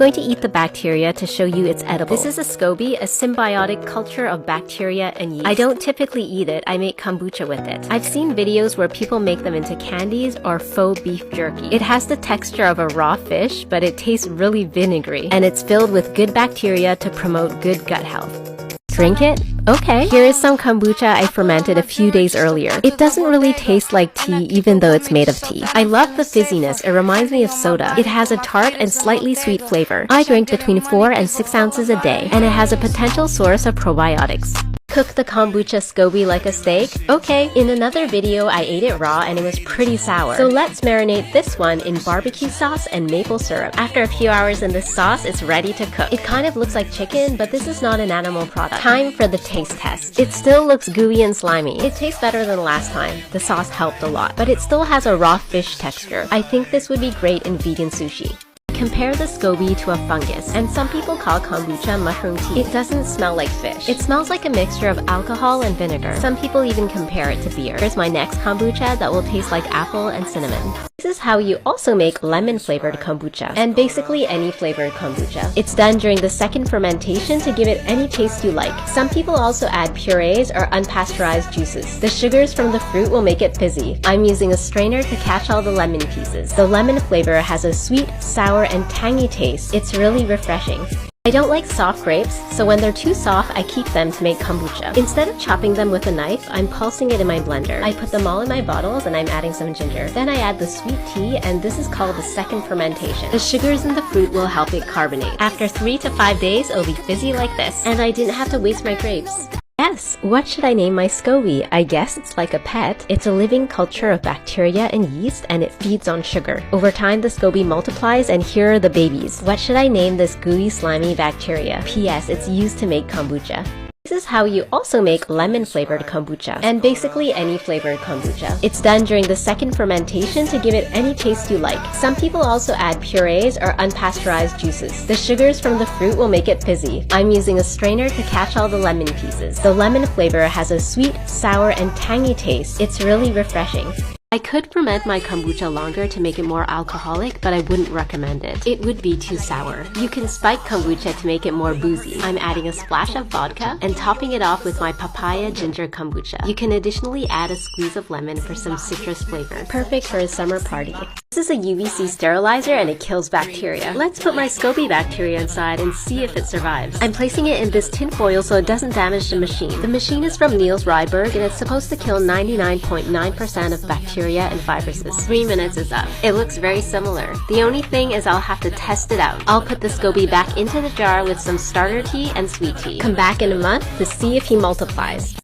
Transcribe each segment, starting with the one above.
Going to eat the bacteria to show you it's edible. This is a Scoby, a symbiotic culture of bacteria and yeast. I don't typically eat it, I make kombucha with it. I've seen videos where people make them into candies or faux beef jerky. It has the texture of a raw fish, but it tastes really vinegary, and it's filled with good bacteria to promote good gut health. Drink it? Okay. Here is some kombucha I fermented a few days earlier. It doesn't really taste like tea even though it's made of tea. I love the fizziness. It reminds me of soda. It has a tart and slightly sweet flavor. I drink between 4 and 6 ounces a day, and it has a potential source of probiotics. Cook the kombucha Scoby like a steak? Okay. In another video, I ate it raw and it was pretty sour. So let's marinate this one in barbecue sauce and maple syrup. After a few hours in this sauce, it's ready to cook. It kind of looks like chicken, but this is not an animal product. Time for the taste test. It still looks gooey and slimy. It tastes better than last time. The sauce helped a lot, but it still has a raw fish texture. I think this would be great in vegan sushi. Compare the Scoby to a fungus, and some people call kombucha mushroom tea. It doesn't smell like fish. It smells like a mixture of alcohol and vinegar. Some people even compare it to beer. Here's my next kombucha that will taste like apple and cinnamon. This is how you also make lemon-flavored kombucha, and basically any flavored kombucha. It's done during the second fermentation to give it any taste you like. Some people also add purees or unpasteurized juices. The sugars from the fruit will make it fizzy. I'm using a strainer to catch all the lemon pieces. The lemon flavor has a sweet, sour, and tangy taste. It's really refreshing. I don't like soft grapes, so when they're too soft, I keep them to make kombucha. Instead of chopping them with a knife, I'm pulsing it in my blender. I put them all in my bottles and I'm adding some ginger. Then I add the sweet tea, and this is called the second fermentation. The sugars in the fruit will help it carbonate. After 3 to 5 days, it'll be fizzy like this. And I didn't have to waste my grapes. Yes, what should I name my Scoby? I guess it's like a pet. It's a living culture of bacteria and yeast, and it feeds on sugar. Over time, the Scoby multiplies, and here are the babies. What should I name this gooey, slimy bacteria? P.S. It's used to make kombucha. This is how you also make lemon-flavored kombucha, and basically any flavored kombucha. It's done during the second fermentation to give it any taste you like. Some people also add purees or unpasteurized juices. The sugars from the fruit will make it fizzy. I'm using a strainer to catch all the lemon pieces. The lemon flavor has a sweet, sour, and tangy taste. It's really refreshing. I could ferment my kombucha longer to make it more alcoholic, but I wouldn't recommend it. It would be too sour. You can spike kombucha to make it more boozy. I'm adding a splash of vodka and topping it off with my papaya ginger kombucha. You can additionally add a squeeze of lemon for some citrus flavor. Perfect for a summer party. This is a UVC sterilizer and it kills bacteria. Let's put my Scoby bacteria inside and see if it survives. I'm placing it in this tin foil so it doesn't damage the machine. The machine is from Niels Ryberg and it's supposed to kill 99.9% of bacteria and viruses. 3 minutes is up. It looks very similar. The only thing is I'll have to test it out. I'll put the Scoby back into the jar with some starter tea and sweet tea. Come back in a month to see if he multiplies.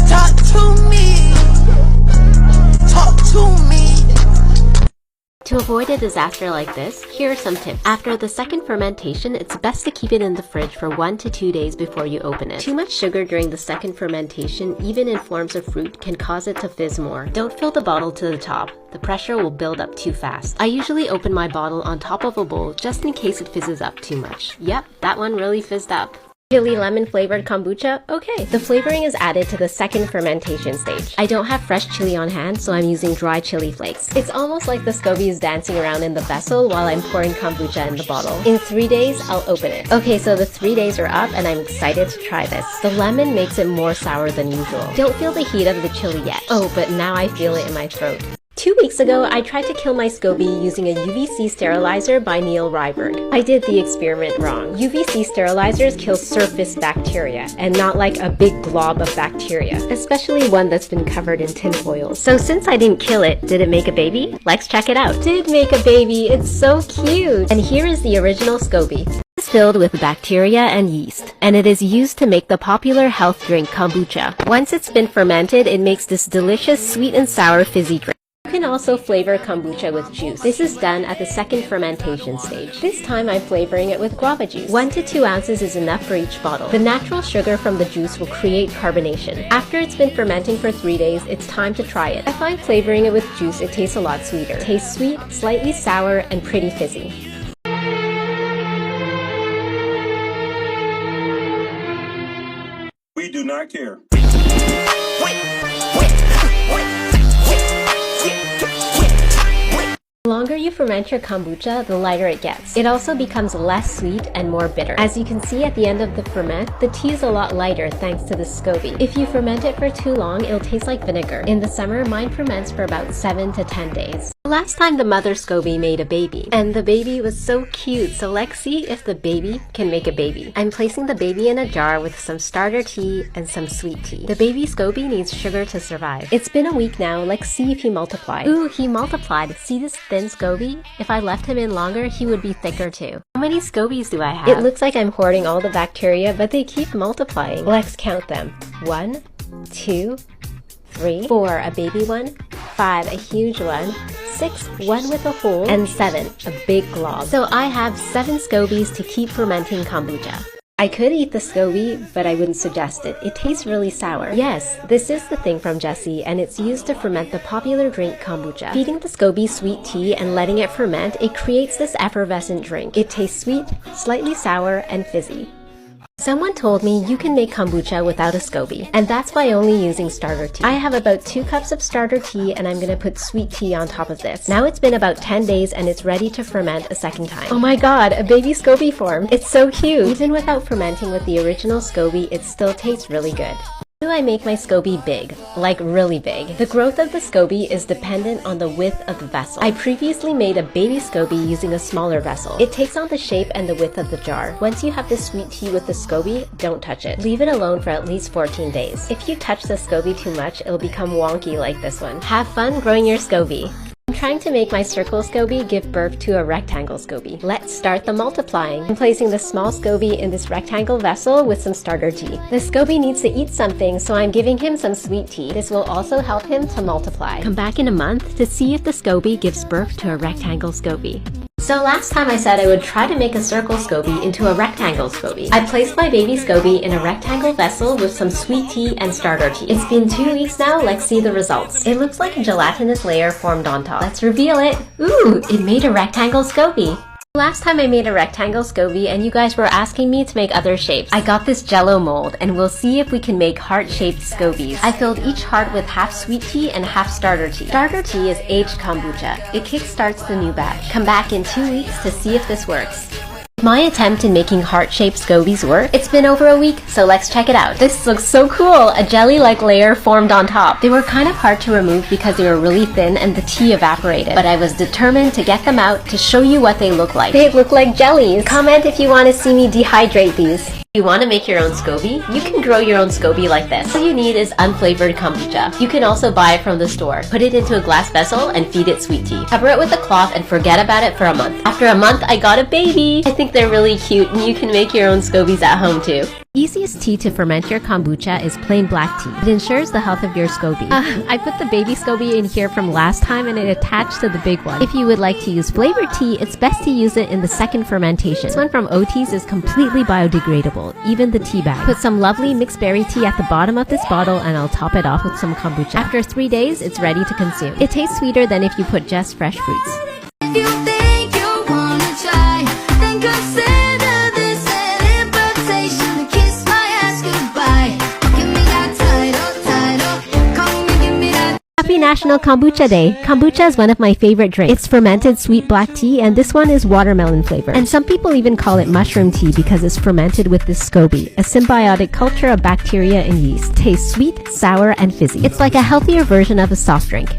Talk to me. Talk to me. To avoid a disaster like this, here are some tips. After the second fermentation, it's best to keep it in the fridge for 1 to 2 days before you open it. Too much sugar during the second fermentation, even in forms of fruit, can cause it to fizz more. Don't fill the bottle to the top. The pressure will build up too fast. I usually open my bottle on top of a bowl just in case it fizzes up too much. Yep, that one really fizzed up. Chili lemon flavored kombucha? Okay. The flavoring is added to the second fermentation stage. I don't have fresh chili on hand, so I'm using dry chili flakes. It's almost like the Scoby is dancing around in the vessel while I'm pouring kombucha in the bottle. In 3 days, I'll open it. Okay, so the 3 days are up and I'm excited to try this. The lemon makes it more sour than usual. Don't feel the heat of the chili yet. Oh, but now I feel it in my throat. 2 weeks ago, I tried to kill my Scoby using a UVC sterilizer by Niels Ryberg. I did the experiment wrong. UVC sterilizers kill surface bacteria, and not like a big glob of bacteria, especially one that's been covered in tin foil. So since I didn't kill it, did it make a baby? Let's check it out. Did make a baby, it's so cute! And here is the original Scoby. It's filled with bacteria and yeast, and it is used to make the popular health drink kombucha. Once it's been fermented, it makes this delicious sweet and sour fizzy drink. You can also flavor kombucha with juice. This is done at the second fermentation stage. This time I'm flavoring it with guava juice. 1 to 2 ounces is enough for each bottle. The natural sugar from the juice will create carbonation. After it's been fermenting for 3 days, it's time to try it. I find flavoring it with juice, it tastes a lot sweeter. It tastes sweet, slightly sour, and pretty fizzy. We do not care. Long longer you ferment your kombucha, the lighter it gets. It also becomes less sweet and more bitter. As you can see at the end of the ferment, the tea is a lot lighter thanks to the Scoby. If you ferment it for too long, it'll taste like vinegar. In the summer, mine ferments for about 7 to 10 days. Last time the mother Scoby made a baby, and the baby was so cute, so let's see if the baby can make a baby. I'm placing the baby in a jar with some starter tea and some sweet tea. The baby Scoby needs sugar to survive. It's been a week now, let's see if he multiplied. Ooh, he multiplied. See this thin Scoby? If I left him in longer, he would be thicker too. How many Scobies do I have? It looks like I'm hoarding all the bacteria, but they keep multiplying. Let's count them. 1, 2, 3, 4, a baby one, 5, a huge one, 6, one with a hole, and 7, a big glob. So I have 7 Scobies to keep fermenting kombucha. I could eat the Scoby, but I wouldn't suggest it. It tastes really sour. Yes, this is the thing from Jessie, and it's used to ferment the popular drink kombucha. Feeding the Scoby sweet tea and letting it ferment, it creates this effervescent drink. It tastes sweet, slightly sour, and fizzy. Someone told me you can make kombucha without a Scoby, and that's by only using starter tea. I have about 2 cups of starter tea, and I'm gonna put sweet tea on top of this. Now it's been about 10 days and it's ready to ferment a second time. Oh my god, a baby Scoby formed! It's so cute! Even without fermenting with the original Scoby, it still tastes really good. How do I make my Scoby big? Like really big. The growth of the Scoby is dependent on the width of the vessel. I previously made a baby Scoby using a smaller vessel. It takes on the shape and the width of the jar. Once you have the sweet tea with the Scoby, don't touch it. Leave it alone for at least 14 days. If you touch the Scoby too much, it'll become wonky like this one. Have fun growing your Scoby. I'm trying to make my circle Scoby give birth to a rectangle Scoby. Let's start the multiplying. I'm placing the small Scoby in this rectangle vessel with some starter tea. The Scoby needs to eat something, so I'm giving him some sweet tea. This will also help him to multiply. Come back in a month to see if the Scoby gives birth to a rectangle Scoby. So last time I said I would try to make a circle Scoby into a rectangle Scoby. I placed my baby Scoby in a rectangle vessel with some sweet tea and starter tea. It's been 2 weeks now, let's see the results. It looks like a gelatinous layer formed on top. Let's reveal it. Ooh, it made a rectangle Scoby. Last time I made a rectangle Scoby and you guys were asking me to make other shapes. I got this jello mold and we'll see if we can make heart-shaped Scobies. I filled each heart with half sweet tea and half starter tea. Starter tea is aged kombucha. It kickstarts the new batch. Come back in 2 weeks to see if this works. My attempt in making heart-shaped Scobies work. It's been over a week, so let's check it out. This looks so cool! A jelly-like layer formed on top. They were kind of hard to remove because they were really thin and the tea evaporated, but I was determined to get them out to show you what they look like. They look like jellies! Comment if you want to see me dehydrate these. If you want to make your own Scoby, you can grow your own Scoby like this. All you need is unflavored kombucha. You can also buy it from the store. Put it into a glass vessel and feed it sweet tea. Cover it with a cloth and forget about it for a month. After a month, I got a baby! I think they're really cute and you can make your own Scobies at home too. Easiest tea to ferment your kombucha is plain black tea. It ensures the health of your Scoby. I put the baby Scoby in here from last time and it attached to the big one. If you would like to use flavored tea, it's best to use it in the second fermentation. This one from Otis is completely biodegradable, even the tea bag. Put some lovely mixed berry tea at the bottom of this bottle and I'll top it off with some kombucha. After 3 days, it's ready to consume. It tastes sweeter than if you put just fresh fruits. If you think you wanna try, then consider this an invitation to kiss my ass goodbye. Give me that title, call me, give me that. Happy National Kombucha Day! Kombucha is one of my favorite drinks. It's fermented sweet black tea and this one is watermelon flavor. And some people even call it mushroom tea because it's fermented with this Scoby, a symbiotic culture of bacteria and yeast. Tastes sweet, sour, and fizzy. It's like a healthier version of a soft drink.